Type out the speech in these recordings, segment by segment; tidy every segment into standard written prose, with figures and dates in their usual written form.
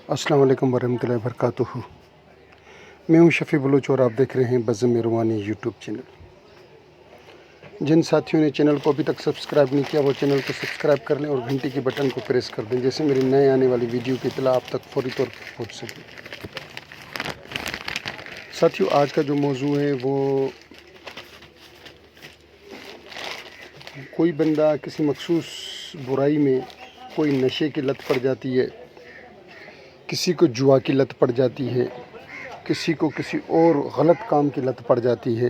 السلام علیکم ورحمۃ اللہ وبرکاتہ۔ میں ہوں شفیع بلوچ اور آپ دیکھ رہے ہیں بزم روانی یوٹیوب چینل۔ جن ساتھیوں نے چینل کو ابھی تک سبسکرائب نہیں کیا وہ چینل کو سبسکرائب کر لیں اور گھنٹی کی بٹن کو پریس کر دیں، جیسے میری نئے آنے والی ویڈیو کی اطلاع آپ تک فوری طور پر پہنچ سکے۔ ساتھیوں، آج کا جو موضوع ہے وہ کوئی بندہ کسی مخصوص برائی میں کوئی نشے کی لت پڑ جاتی ہے، کسی کو جوا کی لت پڑ جاتی ہے، کسی کو کسی اور غلط کام کی لت پڑ جاتی ہے،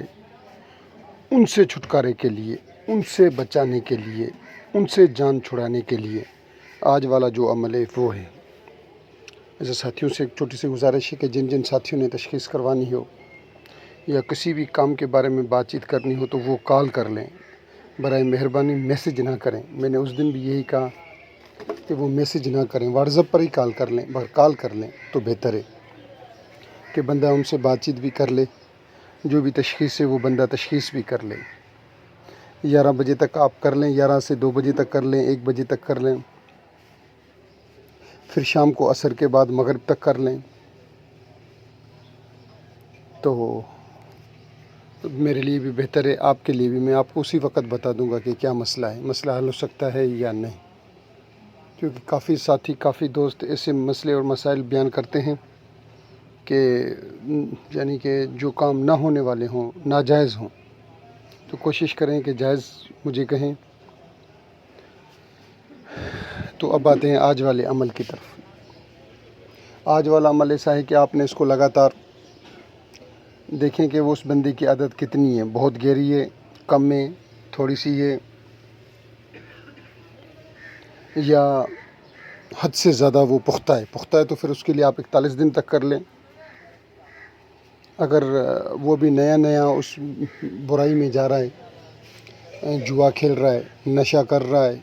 ان سے چھٹکارے کے لیے، ان سے بچانے کے لیے، ان سے جان چھڑانے کے لیے آج والا جو عمل ہے وہ ہے۔ ایسے ساتھیوں سے ایک چھوٹی سی گزارش ہے کہ جن ساتھیوں نے تشخیص کروانی ہو یا کسی بھی کام کے بارے میں بات چیت کرنی ہو تو وہ کال کر لیں، برائے مہربانی میسج نہ کریں۔ میں نے اس دن بھی یہی کہا کہ وہ میسج نہ کریں، واٹس ایپ پر ہی کال کر لیں، کال کر لیں تو بہتر ہے کہ بندہ ان سے بات چیت بھی کر لے، جو بھی تشخیص ہے وہ بندہ تشخیص بھی کر لے۔ 11 بجے تک آپ کر لیں، 11 سے 2 بجے تک کر لیں، 1 بجے تک کر لیں، پھر شام کو عصر کے بعد مغرب تک کر لیں، تو میرے لیے بھی بہتر ہے، آپ کے لیے بھی۔ میں آپ کو اسی وقت بتا دوں گا کہ کیا مسئلہ ہے، مسئلہ حل ہو سکتا ہے یا نہیں، کیونکہ کافی ساتھی، کافی دوست ایسے مسئلے اور مسائل بیان کرتے ہیں کہ یعنی کہ جو کام نہ ہونے والے ہوں، ناجائز ہوں، تو کوشش کریں کہ جائز مجھے کہیں۔ تو اب آتے ہیں آج والے عمل کی طرف۔ آج والا عمل ایسا ہے کہ آپ نے اس کو لگاتار دیکھیں کہ وہ اس بندے کی عادت کتنی ہے، بہت گہری ہے، کم ہے، تھوڑی سی ہے، یا حد سے زیادہ وہ پختہ ہے۔ پختہ ہے تو پھر اس کے لیے آپ 41 دن تک کر لیں۔ اگر وہ بھی نیا نیا اس برائی میں جا رہا ہے، جوا کھیل رہا ہے، نشہ کر رہا ہے،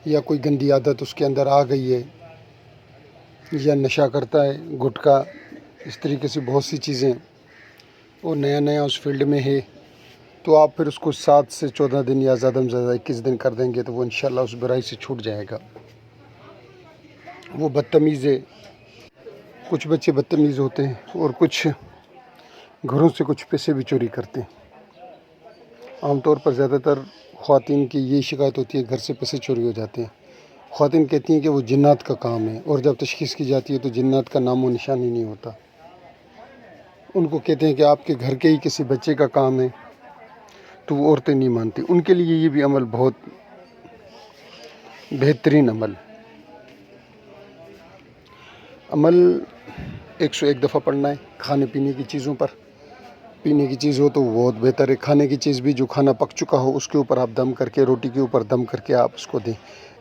یا کوئی گندی عادت اس کے اندر آ گئی ہے، یا نشہ کرتا ہے، گٹکا، اس طریقے سے بہت سی چیزیں، اور نیا نیا اس فیلڈ میں ہے، تو آپ پھر اس کو 7 سے 14 دن یا زیادہ سے زیادہ 21 دن کر دیں گے تو وہ انشاءاللہ اس برائی سے چھوٹ جائے گا۔ وہ بدتمیز ہے، کچھ بچے بدتمیز ہوتے ہیں اور کچھ گھروں سے کچھ پیسے بھی چوری کرتے ہیں۔ عام طور پر زیادہ تر خواتین کی یہ شکایت ہوتی ہے، گھر سے پیسے چوری ہو جاتے ہیں۔ خواتین کہتی ہیں کہ وہ جنات کا کام ہے، اور جب تشخیص کی جاتی ہے تو جنات کا نام و نشان ہی نہیں ہوتا۔ ان کو کہتے ہیں کہ آپ کے گھر کے ہی کسی بچے کا کام ہے، تو وہ عورتیں نہیں مانتی۔ ان کے لیے یہ بھی عمل بہت بہترین عمل 101 دفعہ پڑھنا ہے کھانے پینے کی چیزوں پر۔ پینے کی چیز ہو تو وہ بہت بہتر ہے، کھانے کی چیز بھی جو کھانا پک چکا ہو اس کے اوپر آپ دم کر کے، روٹی کے اوپر دم کر کے آپ اس کو دیں۔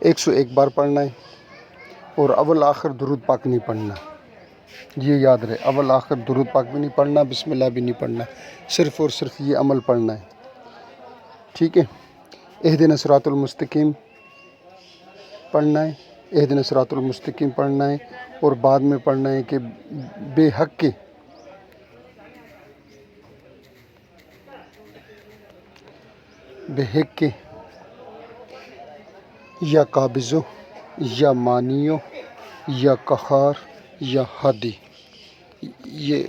101 بار پڑھنا ہے، اور اول آخر درود پاک نہیں پڑھنا، یہ یاد رہے، اول آخر درود پاک بھی نہیں پڑھنا، بسم اللہ بھی نہیں پڑھنا، صرف اور صرف یہ عمل پڑھنا ہے، ٹھیک ہے۔ اہدنا الصراط المستقیم پڑھنا ہے، اہدنا الصراط المستقیم پڑھنا ہے، اور بعد میں پڑھنا ہے کہ بے حق کے یا قابضو یا مانیو یا قہار یا ہادی، یہ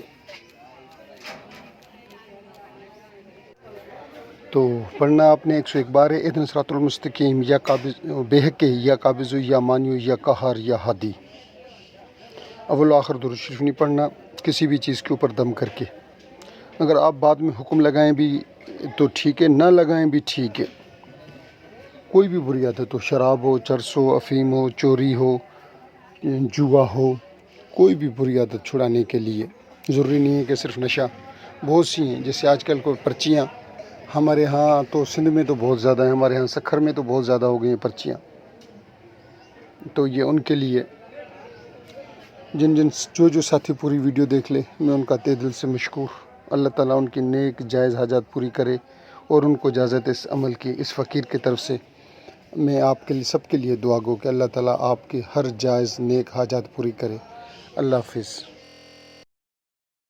تو پڑھنا آپ نے 101 بار ہے۔ اہدنا الصراط المستقیم یا قابض، بے حق کے یا قابضو یا مانیو یا قہار یا ہادی۔ اول و آخر درود شریف نہیں پڑھنا کسی بھی چیز کے اوپر دم کر کے۔ اگر آپ بعد میں حکم لگائیں بھی تو ٹھیک ہے، نہ لگائیں بھی ٹھیک ہے۔ کوئی بھی بری عادت ہو، شراب ہو، چرس ہو، افیم ہو، چوری ہو، جوا ہو، کوئی بھی بری عادت چھڑانے کے لیے ضروری نہیں ہے کہ صرف نشہ، بہت سی ہیں، جیسے آج کل کو پرچیاں، ہمارے ہاں تو سندھ میں تو بہت زیادہ ہیں، ہمارے ہاں سکھر میں تو بہت زیادہ ہو گئی ہیں پرچیاں، تو یہ ان کے لیے جو ساتھی پوری ویڈیو دیکھ لے، میں ان کا تہ دل سے مشکور۔ اللہ تعالیٰ ان کی نیک جائز حاجات پوری کرے، اور ان کو اجازت اس عمل کی، اس فقیر کی طرف سے میں آپ کے لیے، سب کے لیے دعا گو کہ اللہ تعالیٰ آپ کی ہر جائز نیک حاجات پوری کرے۔ اللہ حافظ۔